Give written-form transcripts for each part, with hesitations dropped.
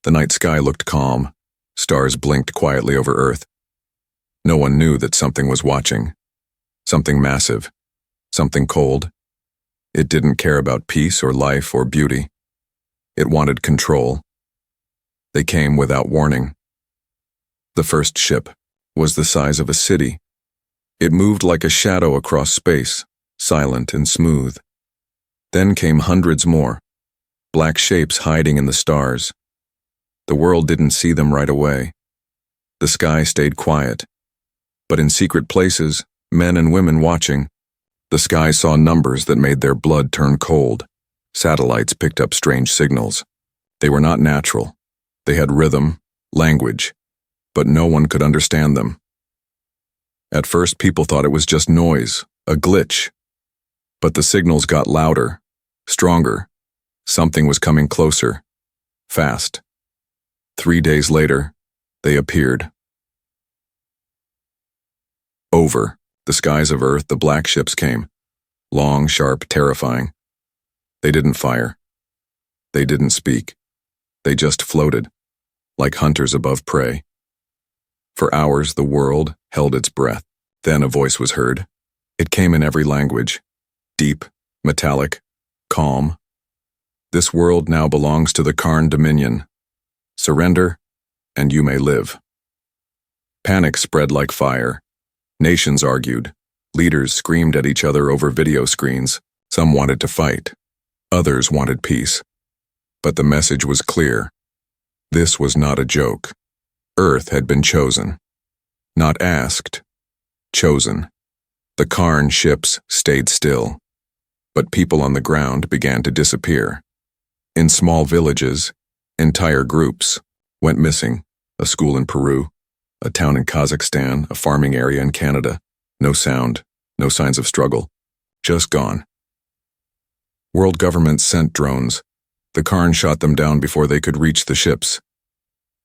The night sky looked calm. Stars blinked quietly over Earth. No one knew that something was watching. Something massive. Something cold. It didn't care about peace or life or beauty. It wanted control. They came without warning. The first ship was the size of a city. It moved like a shadow across space, silent and smooth. Then came hundreds more, black shapes hiding in the stars. The world didn't see them right away. The sky stayed quiet. But in secret places, men and women watching, the sky saw numbers that made their blood turn cold. Satellites picked up strange signals. They were not natural. They had rhythm, language, but no one could understand them. At first, people thought it was just noise, a glitch. But the signals got louder, stronger. Something was coming closer, fast. 3 days later, they appeared. Over the skies of Earth, the black ships came. Long, sharp, terrifying. They didn't fire. They didn't speak. They just floated, like hunters above prey. For hours, the world held its breath. Then a voice was heard. It came in every language. Deep, metallic, calm. This world now belongs to the Karn Dominion. Surrender, and you may live. Panic spread like fire. Nations argued. Leaders screamed at each other over video screens. Some wanted to fight. Others wanted peace. But the message was clear. This was not a joke. Earth had been chosen. Not asked. Chosen. The Karn ships stayed still. But people on the ground began to disappear. In small villages, entire groups went missing. A school in Peru, a town in Kazakhstan, a farming area in Canada. No sound, no signs of struggle. Just gone. World governments sent drones. The Karn shot them down before they could reach the ships.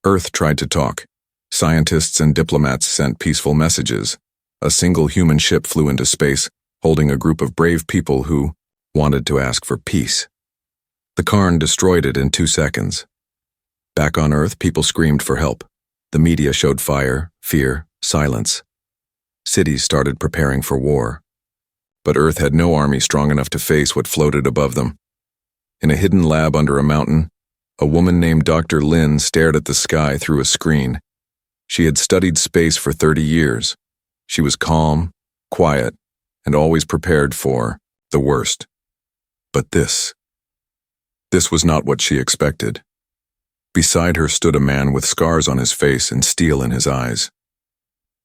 Earth tried to talk. Scientists and diplomats sent peaceful messages. A single human ship flew into space, holding a group of brave people who wanted to ask for peace. The Karn destroyed it in 2 seconds. Back on Earth, people screamed for help. The media showed fire, fear, silence. Cities started preparing for war. But Earth had no army strong enough to face what floated above them. In a hidden lab under a mountain, a woman named Dr. Lin stared at the sky through a screen. She had studied space for 30 years. She was calm, quiet, and always prepared for the worst. But this was not what she expected. Beside her stood a man with scars on his face and steel in his eyes.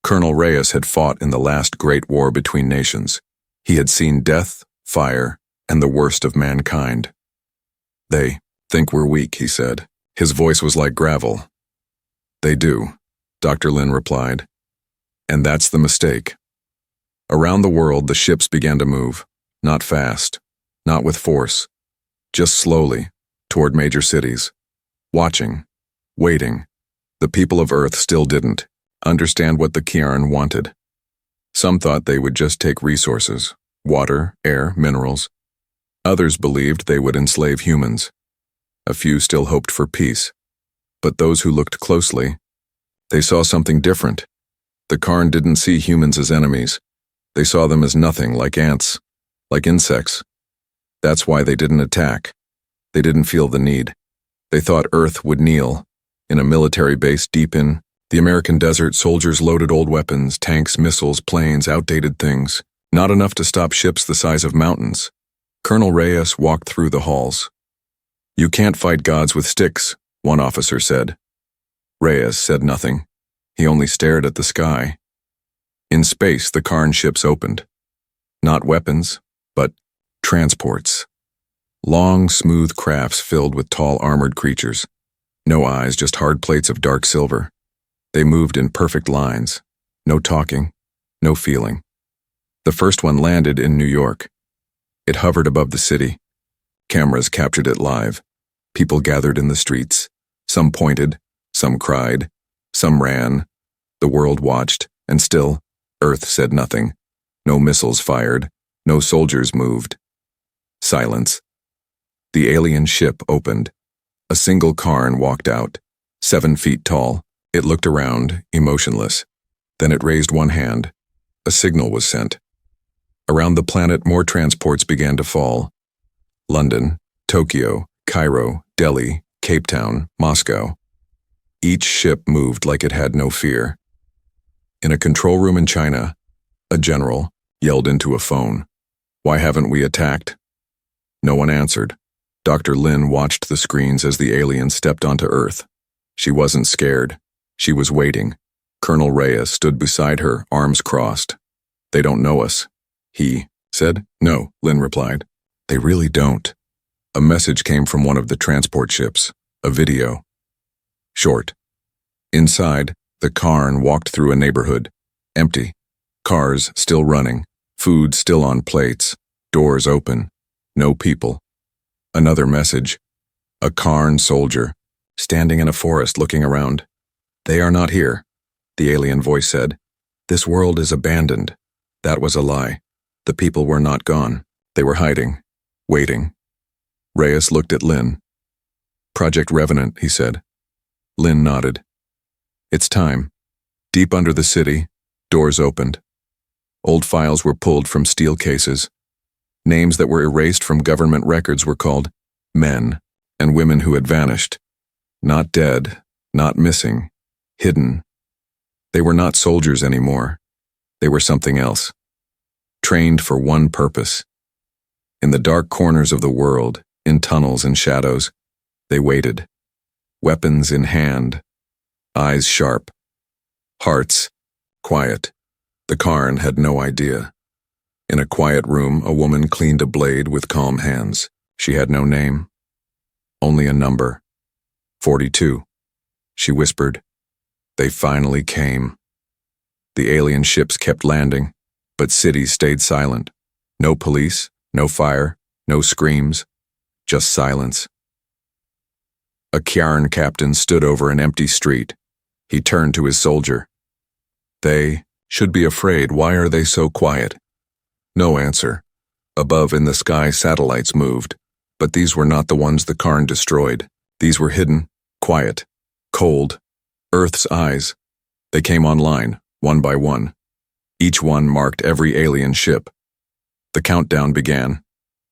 Colonel Reyes had fought in the last great war between nations. He had seen death, fire, and the worst of mankind. "They think we're weak," he said. His voice was like gravel. "They do," Dr. Lin replied. "And that's the mistake." Around the world, the ships began to move. Not fast, not with force. Just slowly, toward major cities. Watching, waiting. The people of Earth still didn't understand what the Karn wanted. Some thought they would just take resources, water, air, minerals. Others believed they would enslave humans. A few still hoped for peace. But those who looked closely, they saw something different. The Karn didn't see humans as enemies. They saw them as nothing, like ants, like insects. That's why they didn't attack. They didn't feel the need. They thought Earth would kneel. In a military base deep in the American desert, soldiers loaded old weapons, tanks, missiles, planes, outdated things. Not enough to stop ships the size of mountains. Colonel Reyes walked through the halls. "You can't fight gods with sticks," one officer said. Reyes said nothing. He only stared at the sky. In space, the Karn ships opened. Not weapons, but transports. Long, smooth crafts filled with tall, armored creatures. No eyes, just hard plates of dark silver. They moved in perfect lines. No talking, no feeling. The first one landed in New York. It hovered above the city. Cameras captured it live. People gathered in the streets. Some pointed, some cried, some ran. The world watched, and still, Earth said nothing. No missiles fired, no soldiers moved. Silence. The alien ship opened. A single Karn walked out, 7 feet tall. It looked around, emotionless. Then it raised one hand. A signal was sent. Around the planet, more transports began to fall. London, Tokyo, Cairo, Delhi, Cape Town, Moscow. Each ship moved like it had no fear. In a control room in China, a general yelled into a phone, "Why haven't we attacked?" No one answered. Dr. Lin watched the screens as the alien stepped onto Earth. She wasn't scared. She was waiting. Colonel Reyes stood beside her, arms crossed. "They don't know us," he said. "No," Lin replied. "They really don't." A message came from one of the transport ships, a video. Short. Inside, the Karn walked through a neighborhood. Empty. Cars still running. Food still on plates. Doors open. No people. Another message. A Karn soldier, standing in a forest looking around. "They are not here," the alien voice said. "This world is abandoned." That was a lie. The people were not gone. They were hiding. Waiting. Reyes looked at Lin. "Project Revenant," he said. Lin nodded. "It's time." Deep under the city, doors opened. Old files were pulled from steel cases. Names that were erased from government records were called men and women who had vanished. Not dead, not missing, hidden. They were not soldiers anymore. They were something else. Trained for one purpose. In the dark corners of the world, in tunnels and shadows, they waited. Weapons in hand. Eyes sharp. Hearts quiet. The Karn had no idea. In a quiet room, a woman cleaned a blade with calm hands. She had no name. Only a number. 42. She whispered. They finally came. The alien ships kept landing, but cities stayed silent. No police, no fire, no screams, just silence. A Kjarn captain stood over an empty street. He turned to his soldier. "They should be afraid. Why are they so quiet?" No answer. Above in the sky, satellites moved, but these were not the ones the Karn destroyed. These were hidden, quiet, cold. Earth's eyes. They came online, one by one. Each one marked every alien ship. The countdown began.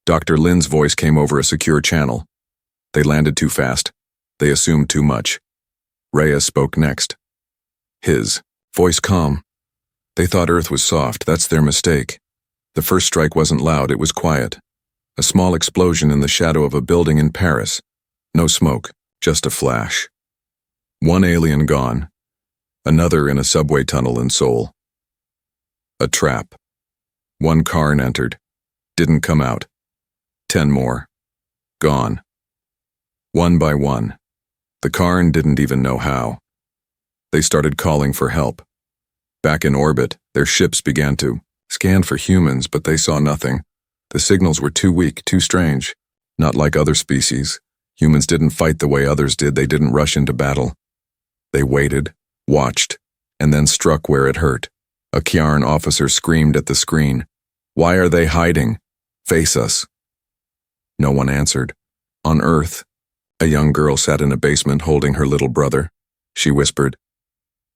Dr. Lin's voice came over a secure channel. They landed too fast. They assumed too much. Reyes spoke next. His voice calm. They thought Earth was soft. That's their mistake. The first strike wasn't loud, it was quiet. A small explosion in the shadow of a building in Paris. No smoke, just a flash. One alien gone. Another in a subway tunnel in Seoul. A trap. One Karn entered. Didn't come out. 10 more. Gone. One by one. The Karn didn't even know how. They started calling for help. Back in orbit, their ships began to scan for humans, but they saw nothing. The signals were too weak, too strange. Not like other species. Humans didn't fight the way others did. They didn't rush into battle. They waited, watched, and then struck where it hurt. A Kjarn officer screamed at the screen. "Why are they hiding? Face us." No one answered. On Earth, a young girl sat in a basement holding her little brother. She whispered,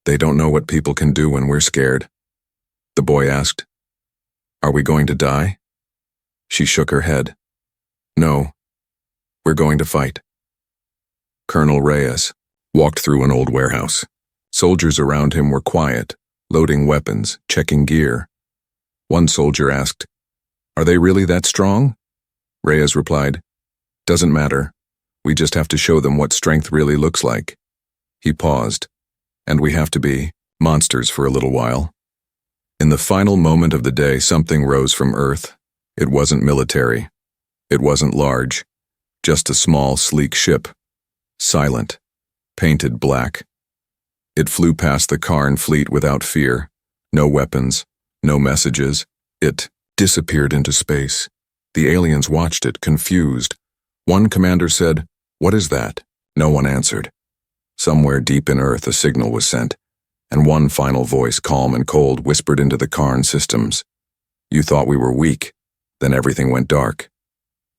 "They don't know what people can do when we're scared." The boy asked, "Are we going to die?" She shook her head. "No, we're going to fight." Colonel Reyes walked through an old warehouse. Soldiers around him were quiet, loading weapons, checking gear. One soldier asked, "Are they really that strong?" Reyes replied, "Doesn't matter. We just have to show them what strength really looks like." He paused. "And we have to be monsters for a little while." In the final moment of the day, something rose from Earth. It wasn't military. It wasn't large. Just a small, sleek ship. Silent. Painted black. It flew past the Karn fleet without fear. No weapons. No messages. It disappeared into space. The aliens watched it, confused. One commander said, "What is that?" No one answered. Somewhere deep in Earth, a signal was sent, and one final voice, calm and cold, whispered into the Karn systems. "You thought we were weak. Then everything went dark.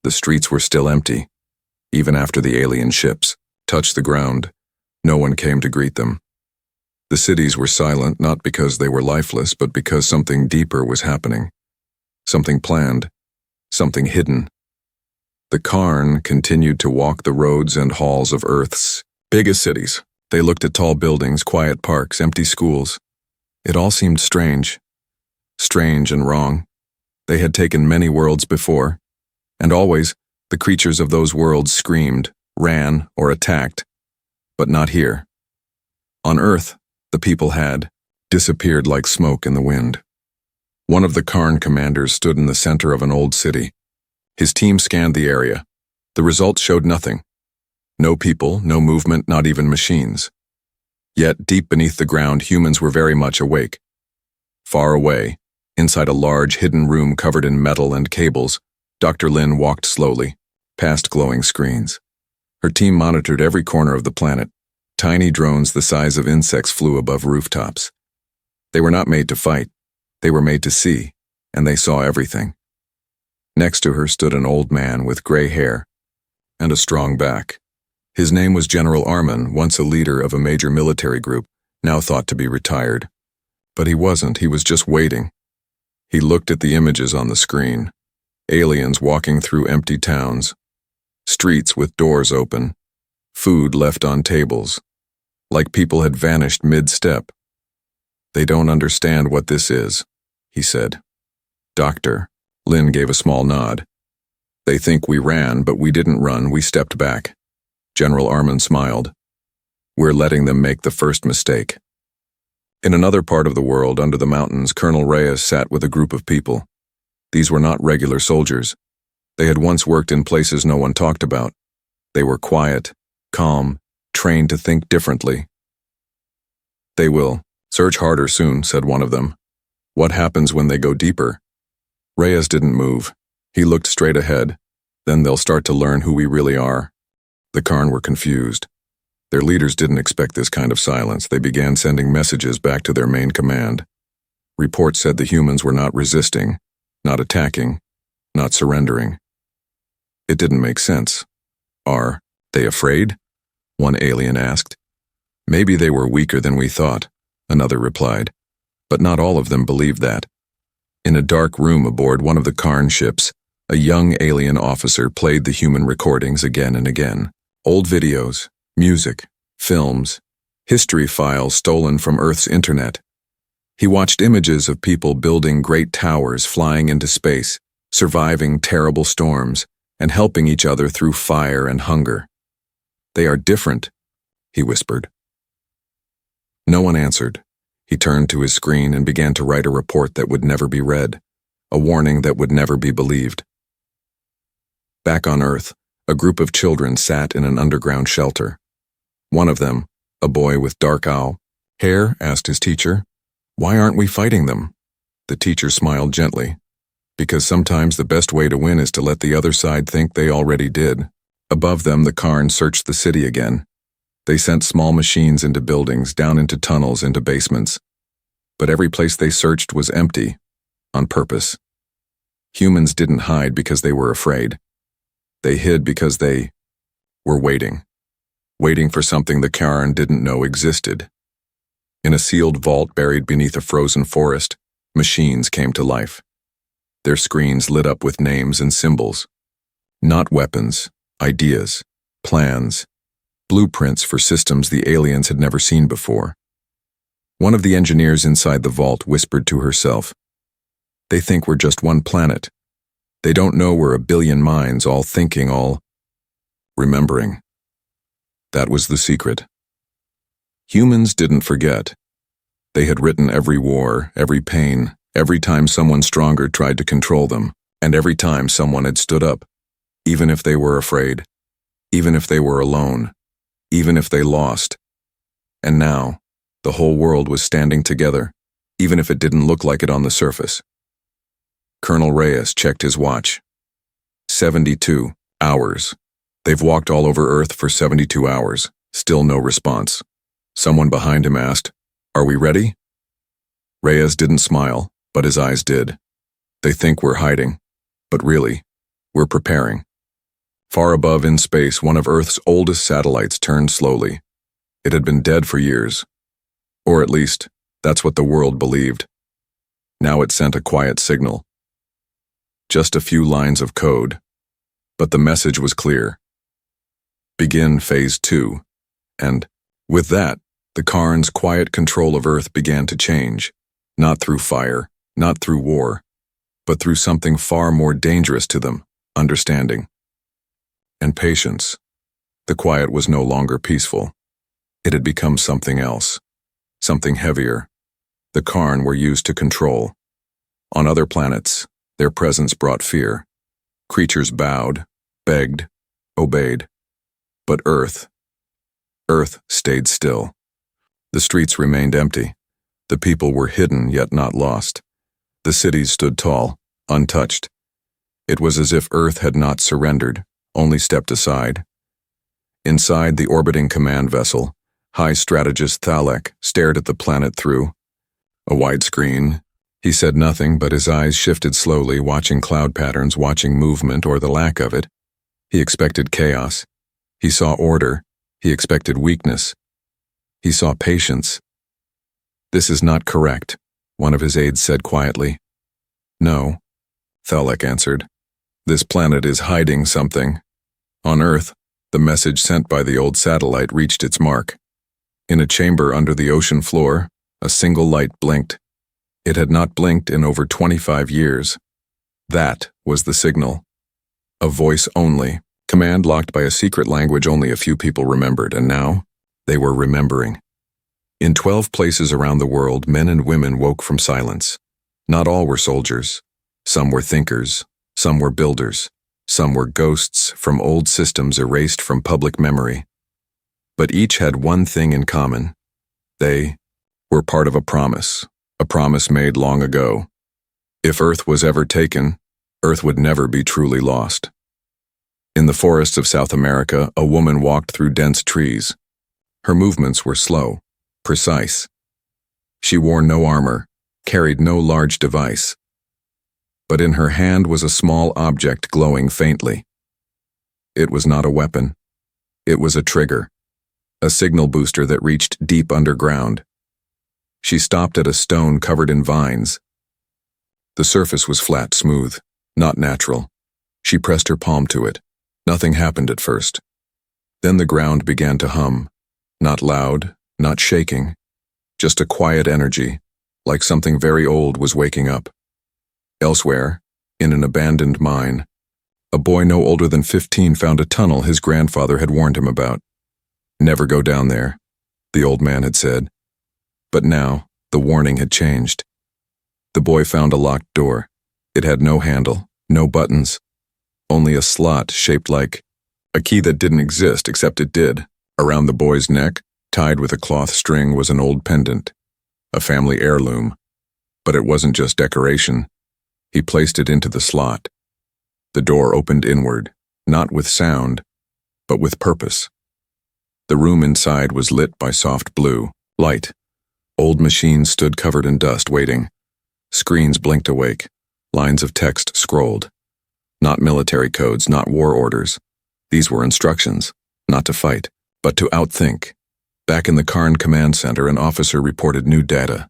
The streets were still empty. Even after the alien ships touched the ground, no one came to greet them. The cities were silent not because they were lifeless, but because something deeper was happening. Something planned, something hidden. The Karn continued to walk the roads and halls of Earth's biggest cities. They looked at tall buildings, quiet parks, empty schools. It all seemed strange and wrong. They had taken many worlds before, and always the creatures of those worlds screamed, ran, or attacked, but not here. On Earth, the people had disappeared like smoke in the wind. One of the Karn commanders stood in the center of an old city. His team scanned the area. The results showed nothing. No people, no movement, not even machines. Yet, deep beneath the ground, humans were very much awake. Far away, inside a large hidden room covered in metal and cables, Dr. Lin walked slowly, past glowing screens. Her team monitored every corner of the planet. Tiny drones the size of insects flew above rooftops. They were not made to fight. They were made to see, and they saw everything. Next to her stood an old man with gray hair and a strong back. His name was General Armin, once a leader of a major military group, now thought to be retired. But he wasn't, he was just waiting. He looked at the images on the screen. Aliens walking through empty towns, streets with doors open, food left on tables, like people had vanished mid-step. "They don't understand what this is," he said. "Doctor," Lin gave a small nod. "They think we ran, but we didn't run, we stepped back." General Armin smiled. "We're letting them make the first mistake." In another part of the world, under the mountains, Colonel Reyes sat with a group of people. These were not regular soldiers. They had once worked in places no one talked about. They were quiet, calm, trained to think differently. "They will search harder soon," said one of them. "What happens when they go deeper?" Reyes didn't move. He looked straight ahead. "Then they'll start to learn who we really are." The Karn were confused. Their leaders didn't expect this kind of silence. They began sending messages back to their main command. Reports said the humans were not resisting, not attacking, not surrendering. It didn't make sense. "Are they afraid?" one alien asked. "Maybe they were weaker than we thought," another replied. But not all of them believed that. In a dark room aboard one of the Karn ships, a young alien officer played the human recordings again and again. Old videos, music, films, history files stolen from Earth's internet. He watched images of people building great towers, flying into space, surviving terrible storms, and helping each other through fire and hunger. "They are different," he whispered. No one answered. He turned to his screen and began to write a report that would never be read, a warning that would never be believed. Back on Earth, a group of children sat in an underground shelter. One of them, a boy with dark hair, asked his teacher, "Why aren't we fighting them?" The teacher smiled gently. "Because sometimes the best way to win is to let the other side think they already did." Above them, the Karn searched the city again. They sent small machines into buildings, down into tunnels, into basements. But every place they searched was empty, on purpose. Humans didn't hide because they were afraid. They hid because they were waiting for something the Karn didn't know existed. In a sealed vault buried beneath a frozen forest, machines came to life. Their screens lit up with names and symbols. Not weapons, ideas, plans, blueprints for systems the aliens had never seen before. One of the engineers inside the vault whispered to herself, "They think we're just one planet. They don't know we're a billion minds, all thinking, all remembering." That was the secret. Humans didn't forget. They had written every war, every pain, every time someone stronger tried to control them, and every time someone had stood up, even if they were afraid, even if they were alone, even if they lost. And now, the whole world was standing together, even if it didn't look like it on the surface. Colonel Reyes checked his watch. 72 hours. They've walked all over Earth for 72 hours. Still no response. Someone behind him asked, "Are we ready?" Reyes didn't smile, but his eyes did. "They think we're hiding, but really, we're preparing." Far above in space, one of Earth's oldest satellites turned slowly. It had been dead for years. Or at least, that's what the world believed. Now it sent a quiet signal. Just a few lines of code. But the message was clear. Begin Phase 2. And, with that, the Karn's quiet control of Earth began to change. Not through fire, not through war, but through something far more dangerous to them, understanding. And patience. The quiet was no longer peaceful. It had become something else. Something heavier. The Karn were used to control. On other planets, their presence brought fear. Creatures bowed, begged, obeyed. But Earth stayed still. The streets remained empty. The people were hidden yet not lost. The cities stood tall, untouched. It was as if Earth had not surrendered, only stepped aside. Inside the orbiting command vessel, High Strategist Thalek stared at the planet through a wide screen. He said nothing, but his eyes shifted slowly, watching cloud patterns, watching movement or the lack of it. He expected chaos. He saw order. He expected weakness. He saw patience. "This is not correct," one of his aides said quietly. "No," Thalek answered. "This planet is hiding something." On Earth, the message sent by the old satellite reached its mark. In a chamber under the ocean floor, a single light blinked. It had not blinked in over 25 years. That was the signal. A voice only, command locked by a secret language only a few people remembered, and now they were remembering. In 12 places around the world, men and women woke from silence. Not all were soldiers. Some were thinkers. Some were builders. Some were ghosts from old systems erased from public memory. But each had one thing in common. They were part of a promise made long ago. If Earth was ever taken, Earth would never be truly lost. In the forests of South America, a woman walked through dense trees. Her movements were slow, precise. She wore no armor, carried no large device. But in her hand was a small object glowing faintly. It was not a weapon. It was a trigger, a signal booster that reached deep underground. She stopped at a stone covered in vines. The surface was flat, smooth, not natural. She pressed her palm to it. Nothing happened at first. Then the ground began to hum. Not loud, not shaking, just a quiet energy, like something very old was waking up. Elsewhere, in an abandoned mine, a boy no older than 15 found a tunnel his grandfather had warned him about. "Never go down there," the old man had said. But now, the warning had changed. The boy found a locked door. It had no handle, no buttons, only a slot shaped like a key that didn't exist except it did. Around the boy's neck, tied with a cloth string, was an old pendant, a family heirloom. But it wasn't just decoration. He placed it into the slot. The door opened inward, not with sound, but with purpose. The room inside was lit by soft blue light. Old machines stood covered in dust, waiting. Screens blinked awake. Lines of text scrolled. Not military codes, not war orders. These were instructions, not to fight, but to outthink. Back in the Karn Command Center, an officer reported new data.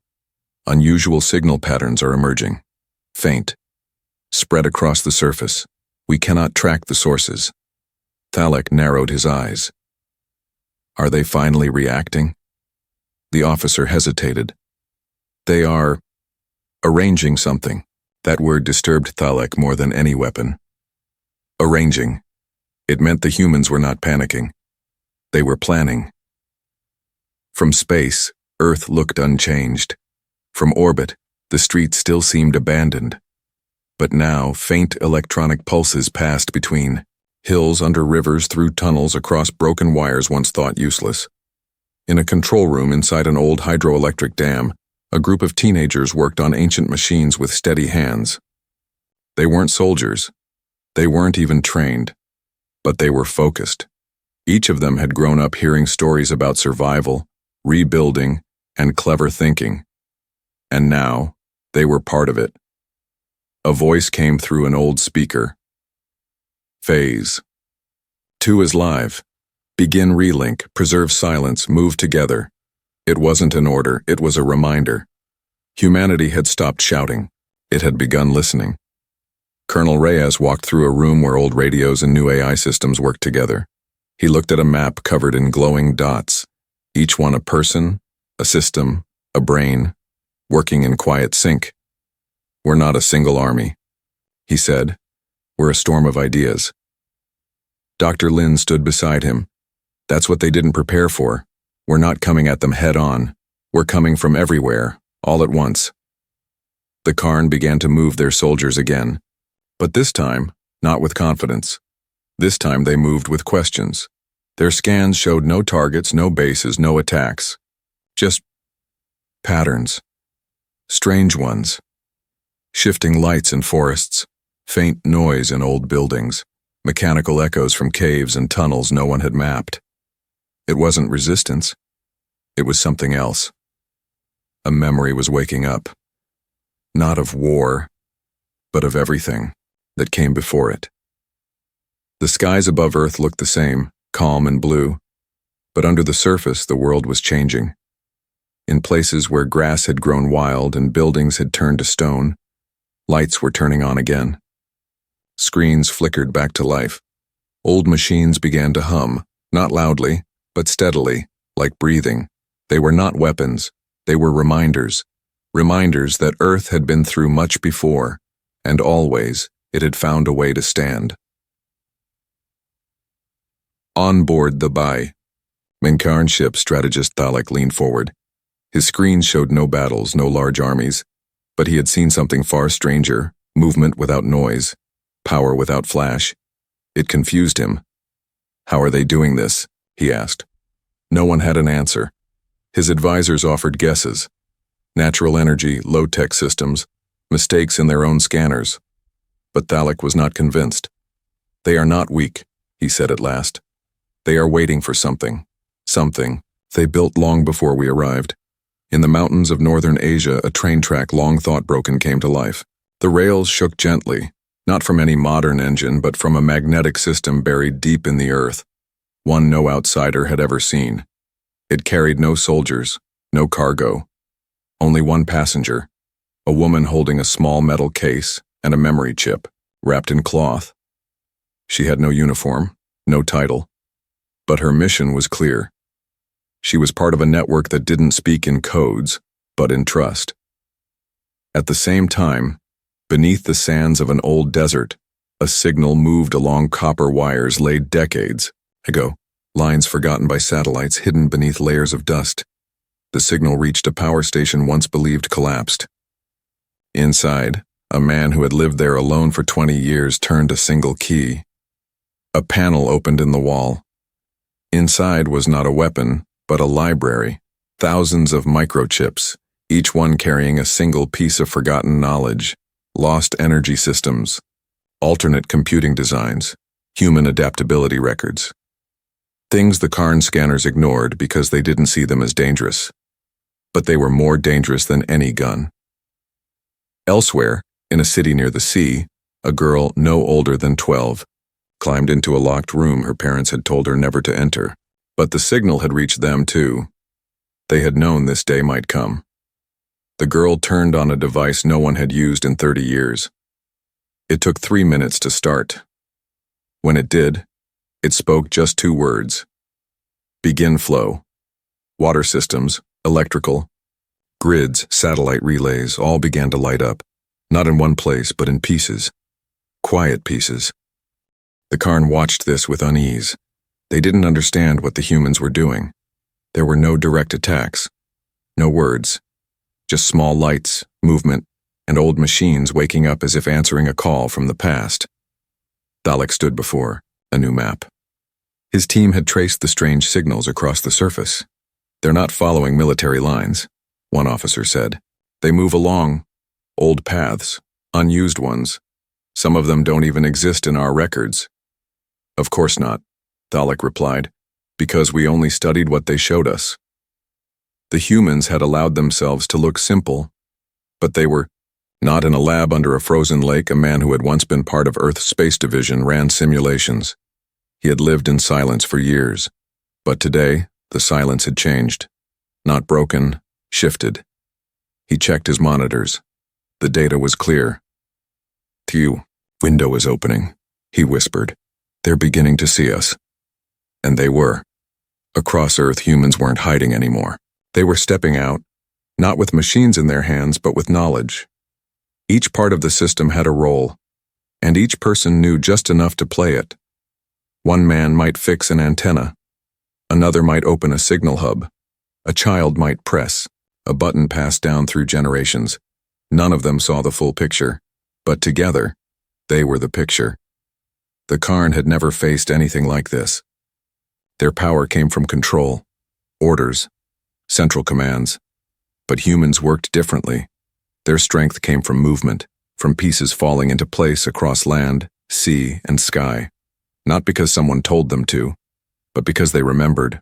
Unusual signal patterns are emerging. Faint. Spread across the surface. We cannot track the sources. Thalek narrowed his eyes. Are they finally reacting? The officer hesitated. They are arranging something. That word disturbed Thalek more than any weapon. Arranging. It meant the humans were not panicking. They were planning. From space, Earth looked unchanged. From orbit, the streets still seemed abandoned. But now, faint electronic pulses passed between hills, under rivers, through tunnels, across broken wires once thought useless. In a control room inside an old hydroelectric dam, a group of teenagers worked on ancient machines with steady hands. They weren't soldiers. They weren't even trained. But they were focused. Each of them had grown up hearing stories about survival, rebuilding, and clever thinking. And now, they were part of it. A voice came through an old speaker. Phase 2 is live. Begin relink, preserve silence, move together. It wasn't an order, it was a reminder. Humanity had stopped shouting. It had begun listening. Colonel Reyes walked through a room where old radios and new AI systems worked together. He looked at a map covered in glowing dots, each one a person, a system, a brain, working in quiet sync. "We're not a single army," he said. "We're a storm of ideas." Dr. Lin stood beside him. "That's what they didn't prepare for. We're not coming at them head on. We're coming from everywhere, all at once." The Karn began to move their soldiers again, but this time, not with confidence. This time they moved with questions. Their scans showed no targets, no bases, no attacks. Just patterns. Strange ones. Shifting lights in forests, faint noise in old buildings, mechanical echoes from caves and tunnels no one had mapped. It wasn't resistance. It was something else. A memory was waking up. Not of war, but of everything that came before it. The skies above Earth looked the same, calm and blue, but under the surface the world was changing. In places where grass had grown wild and buildings had turned to stone, lights were turning on again. Screens flickered back to life. Old machines began to hum, not loudly, but steadily, like breathing. They were not weapons, they were reminders. Reminders that Earth had been through much before, and always it had found a way to stand. On board the Bai, Minkarn ship strategist Thalek leaned forward. His screen showed no battles, no large armies, but he had seen something far stranger, movement without noise, power without flash. It confused him. "How are they doing this?" he asked. No one had an answer. His advisors offered guesses. Natural energy, low-tech systems, mistakes in their own scanners. But Thalek was not convinced. "They are not weak," he said at last. "They are waiting for something. Something they built long before we arrived." In the mountains of northern Asia, a train track long thought broken came to life. The rails shook gently, not from any modern engine, but from a magnetic system buried deep in the earth, one no outsider had ever seen. It carried no soldiers, no cargo, only one passenger, a woman holding a small metal case and a memory chip, wrapped in cloth. She had no uniform, no title, but her mission was clear. She was part of a network that didn't speak in codes, but in trust. At the same time, beneath the sands of an old desert, a signal moved along copper wires laid decades ago, lines forgotten by satellites hidden beneath layers of dust. The signal reached a power station once believed collapsed. Inside, a man who had lived there alone for 20 years turned a single key. A panel opened in the wall. Inside was not a weapon, but a library, thousands of microchips, each one carrying a single piece of forgotten knowledge, lost energy systems, alternate computing designs, human adaptability records. Things the Karn scanners ignored because they didn't see them as dangerous. But they were more dangerous than any gun. Elsewhere, in a city near the sea, a girl no older than 12 climbed into a locked room her parents had told her never to enter. But the signal had reached them too. They had known this day might come. The girl turned on a device no one had used in 30 years. It took 3 minutes to start. When it did, it spoke just 2 words. Begin flow. Water systems, electrical, grids, satellite relays all began to light up, not in one place but in pieces. Quiet pieces. The Karn watched this with unease. They didn't understand what the humans were doing. There were no direct attacks, no words, just small lights, movement, and old machines waking up as if answering a call from the past. Thalek stood before a new map. His team had traced the strange signals across the surface. "They're not following military lines," one officer said. "They move along old paths, unused ones. Some of them don't even exist in our records." "Of course not," Thalek replied, "because we only studied what they showed us." The humans had allowed themselves to look simple, but they were not in a lab under a frozen lake. A man who had once been part of Earth's space division ran simulations. He had lived in silence for years, but today, the silence had changed. Not broken, shifted. He checked his monitors. The data was clear. "Tew, window is opening," he whispered. "They're beginning to see us." And they were. Across Earth, humans weren't hiding anymore. They were stepping out, not with machines in their hands, but with knowledge. Each part of the system had a role, and each person knew just enough to play it. One man might fix an antenna. Another might open a signal hub. A child might press a button passed down through generations. None of them saw the full picture, but together, they were the picture. The Karn had never faced anything like this. Their power came from control, orders, central commands. But humans worked differently. Their strength came from movement, from pieces falling into place across land, sea, and sky. Not because someone told them to, but because they remembered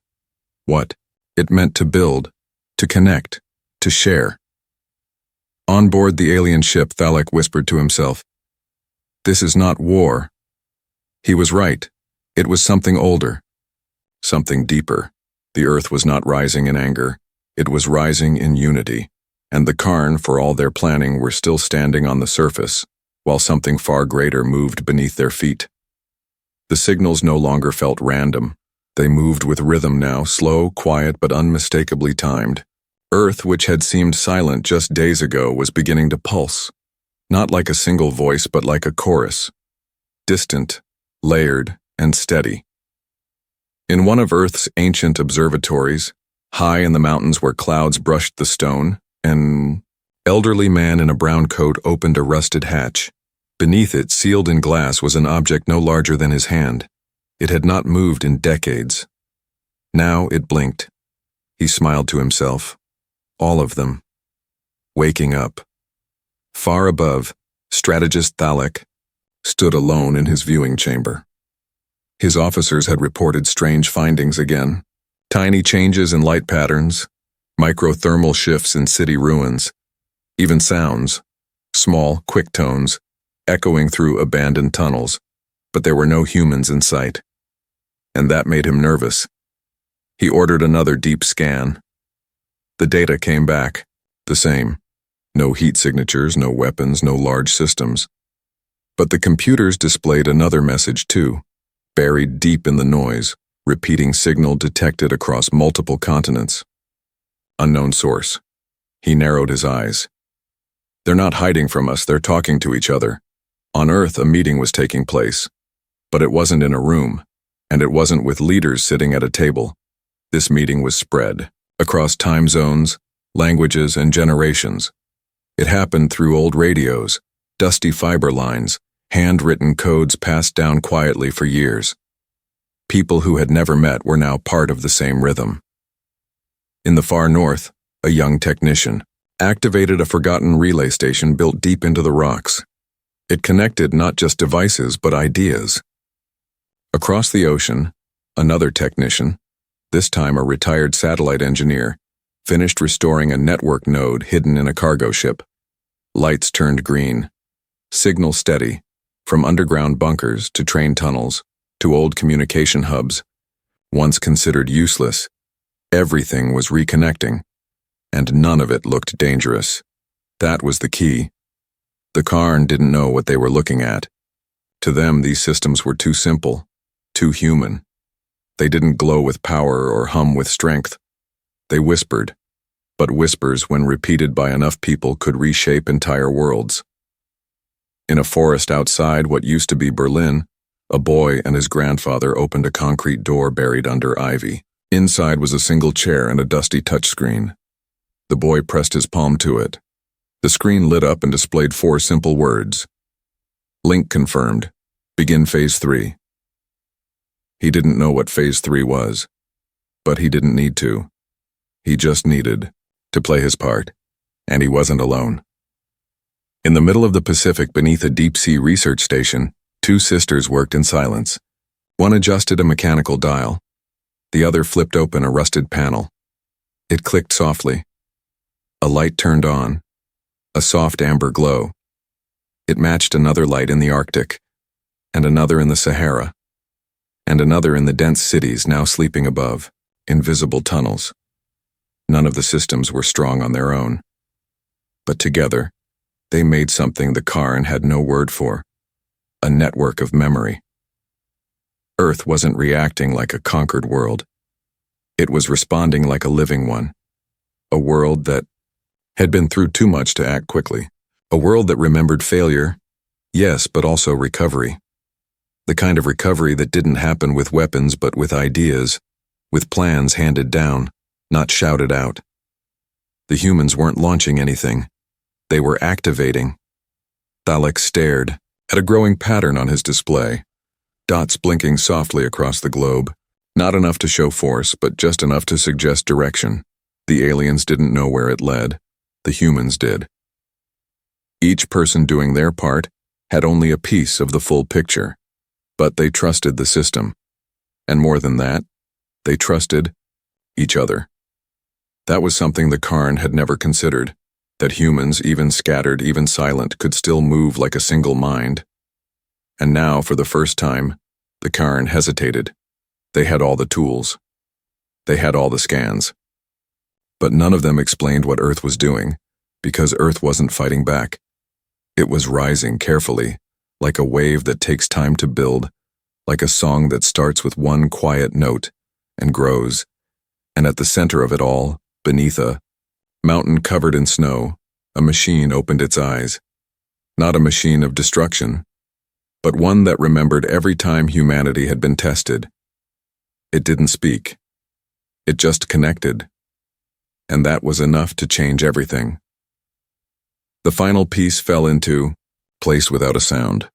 what it meant to build, to connect, to share. On board the alien ship, Thalek whispered to himself, "This is not war." He was right. It was something older, something deeper. The Earth was not rising in anger. It was rising in unity, and the Karn, for all their planning, were still standing on the surface, while something far greater moved beneath their feet. The signals no longer felt random. They moved with rhythm now, slow, quiet, but unmistakably timed. Earth, which had seemed silent just days ago, was beginning to pulse, not like a single voice, but like a chorus, distant, layered, and steady. In one of Earth's ancient observatories, high in the mountains where clouds brushed the stone, an elderly man in a brown coat opened a rusted hatch. Beneath it, sealed in glass, was an object no larger than his hand. It had not moved in decades. Now it blinked. He smiled to himself. All of them. Waking up. Far above, strategist Thalek stood alone in his viewing chamber. His officers had reported strange findings again. Tiny changes in light patterns, microthermal shifts in city ruins, even sounds, small, quick tones, echoing through abandoned tunnels, but there were no humans in sight. And that made him nervous. He ordered another deep scan. The data came back, the same. No heat signatures, no weapons, no large systems. But the computers displayed another message too, buried deep in the noise, repeating signal detected across multiple continents. Unknown source. He narrowed his eyes. They're not hiding from us, they're talking to each other. On Earth, a meeting was taking place. But it wasn't in a room, and it wasn't with leaders sitting at a table. This meeting was spread across time zones, languages, and generations. It happened through old radios, dusty fiber lines, handwritten codes passed down quietly for years. People who had never met were now part of the same rhythm. In the far north, a young technician activated a forgotten relay station built deep into the rocks. It connected not just devices, but ideas. Across the ocean, another technician, this time a retired satellite engineer, finished restoring a network node hidden in a cargo ship. Lights turned green. Signal steady, from underground bunkers to train tunnels, to old communication hubs. Once considered useless, everything was reconnecting, and none of it looked dangerous. That was the key. The Karn didn't know what they were looking at. To them, these systems were too simple, too human. They didn't glow with power or hum with strength. They whispered, but whispers, when repeated by enough people, could reshape entire worlds. In a forest outside what used to be Berlin, a boy and his grandfather opened a concrete door buried under ivy. Inside was a single chair and a dusty touchscreen. The boy pressed his palm to it. The screen lit up and displayed 4 simple words. Link confirmed. Begin Phase 3. He didn't know what Phase 3 was, but he didn't need to. He just needed to play his part, and he wasn't alone. In the middle of the Pacific, beneath a deep-sea research station, 2 sisters worked in silence. One adjusted a mechanical dial. The other flipped open a rusted panel. It clicked softly. A light turned on, a soft amber glow. It matched another light in the Arctic, and another in the Sahara. and another in the dense cities now sleeping above, invisible tunnels. None of the systems were strong on their own. But together, they made something the Karn had no word for: a network of memory. Earth wasn't reacting like a conquered world. It was responding like a living one. A world that had been through too much to act quickly. A world that remembered failure, yes, but also recovery. The kind of recovery that didn't happen with weapons but with ideas, with plans handed down, not shouted out. The humans weren't launching anything. They were activating. Thalek stared at a growing pattern on his display, dots blinking softly across the globe, not enough to show force, but just enough to suggest direction. The aliens didn't know where it led. The humans did. Each person doing their part had only a piece of the full picture, but they trusted the system. And more than that, they trusted each other. That was something the Karn had never considered, that humans, even scattered, even silent, could still move like a single mind. And now, for the first time, the Karn hesitated. They had all the tools. They had all the scans. But none of them explained what Earth was doing, because Earth wasn't fighting back. It was rising carefully, like a wave that takes time to build, like a song that starts with one quiet note and grows. And at the center of it all, beneath a mountain covered in snow, a machine opened its eyes. Not a machine of destruction, but one that remembered every time humanity had been tested. It didn't speak. It just connected. And that was enough to change everything. The final piece fell into place without a sound.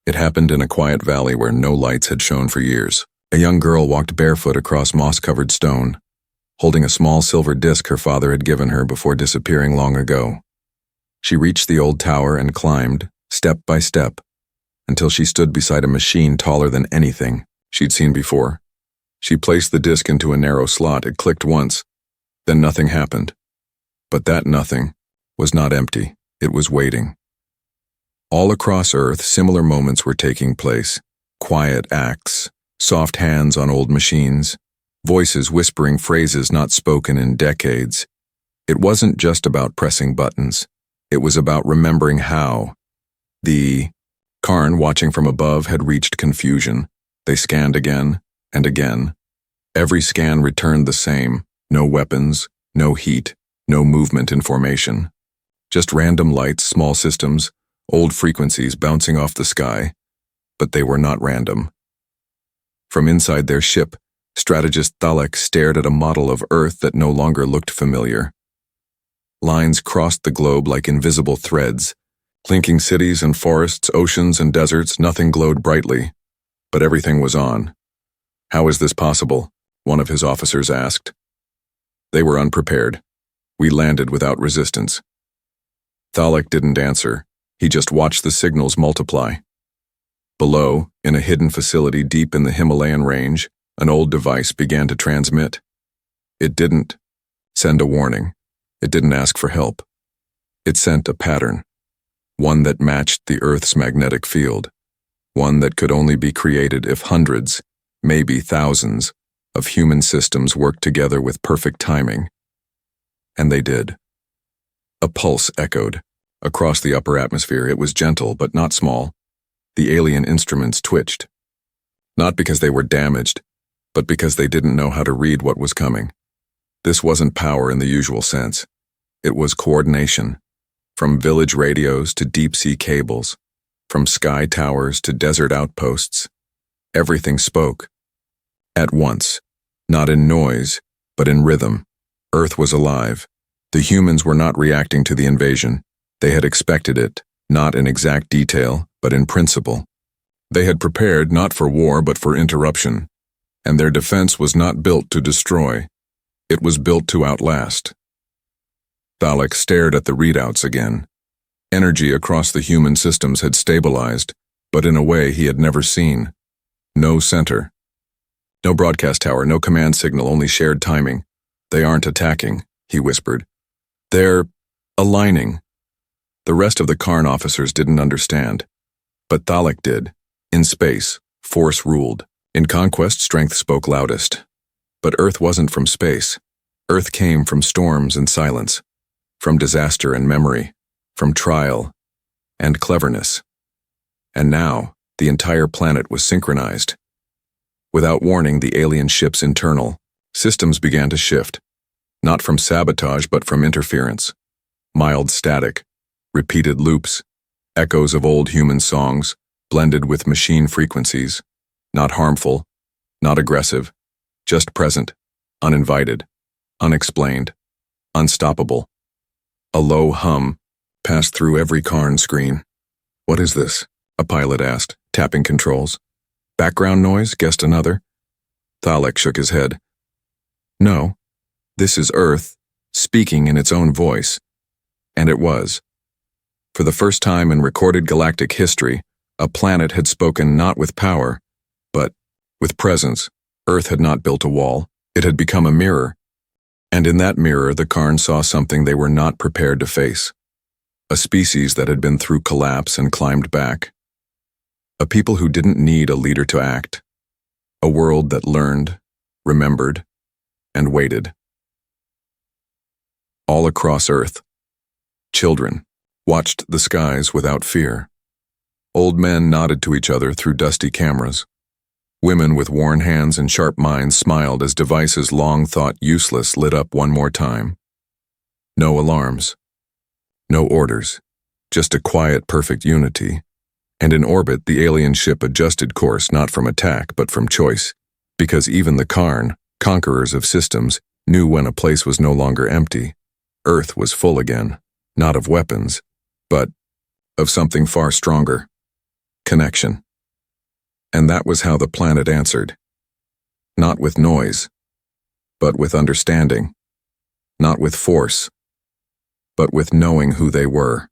It happened in a quiet valley where no lights had shone for years. A young girl walked barefoot across moss-covered stone, holding a small silver disc her father had given her before disappearing long ago. She reached the old tower and climbed, step by step, until she stood beside a machine taller than anything she'd seen before. She placed the disc into a narrow slot. It clicked once, then nothing happened. But that nothing was not empty. It was waiting. All across Earth, similar moments were taking place. Quiet acts, soft hands on old machines, voices whispering phrases not spoken in decades. It wasn't just about pressing buttons. It was about remembering how. The Karn, watching from above, had reached confusion. They scanned again and again. Every scan returned the same. No weapons, no heat, no movement in formation. Just random lights, small systems, old frequencies bouncing off the sky. But they were not random. From inside their ship, strategist Thalek stared at a model of Earth that no longer looked familiar. Lines crossed the globe like invisible threads, linking cities and forests, oceans and deserts. Nothing glowed brightly, but everything was on. "How is this possible?" one of his officers asked. They were unprepared. We landed without resistance. Thalek didn't answer. He just watched the signals multiply. Below, in a hidden facility deep in the Himalayan range, an old device began to transmit. It didn't send a warning. It didn't ask for help. It sent a pattern, one that matched the Earth's magnetic field, one that could only be created if hundreds, maybe thousands, of human systems worked together with perfect timing. And they did. A pulse echoed across the upper atmosphere. It was gentle, but not small. The alien instruments twitched. Not because they were damaged, but because they didn't know how to read what was coming. This wasn't power in the usual sense. It was coordination. From village radios to deep-sea cables, from sky towers to desert outposts, everything spoke. At once, not in noise, but in rhythm. Earth was alive. The humans were not reacting to the invasion. They had expected it, not in exact detail, but in principle. They had prepared not for war but for interruption, and their defense was not built to destroy. It was built to outlast. Thalek stared at the readouts again. Energy across the human systems had stabilized, but in a way he had never seen. No center. No broadcast tower, no command signal, only shared timing. "They aren't attacking," he whispered. "They're aligning." The rest of the Karn officers didn't understand, but Thalek did. In space, force ruled. In conquest, strength spoke loudest. But Earth wasn't from space. Earth came from storms and silence, from disaster and memory, from trial and cleverness. And now, the entire planet was synchronized. Without warning, the alien ship's internal systems began to shift, not from sabotage but from interference. Mild static, repeated loops, echoes of old human songs, blended with machine frequencies, not harmful, not aggressive, just present, uninvited, unexplained, unstoppable. A low hum passed through every Karn screen. "What is this?" a pilot asked, tapping controls. "Background noise?" guessed another. Thalek shook his head. "No, this is Earth, speaking in its own voice." And it was. For the first time in recorded galactic history, a planet had spoken not with power, but with presence. Earth had not built a wall, it had become a mirror. And in that mirror, the Karn saw something they were not prepared to face. A species that had been through collapse and climbed back. A people who didn't need a leader to act. A world that learned, remembered, and waited. All across Earth, children watched the skies without fear. Old men nodded to each other through dusty cameras. Women with worn hands and sharp minds smiled as devices long thought useless lit up one more time. No alarms. No orders. Just a quiet, perfect unity. And in orbit, the alien ship adjusted course not from attack but from choice, because even the Karn, conquerors of systems, knew when a place was no longer empty. Earth was full again, not of weapons, but of something far stronger. Connection. And that was how the planet answered. Not with noise, but with understanding. Not with force, but with knowing who they were.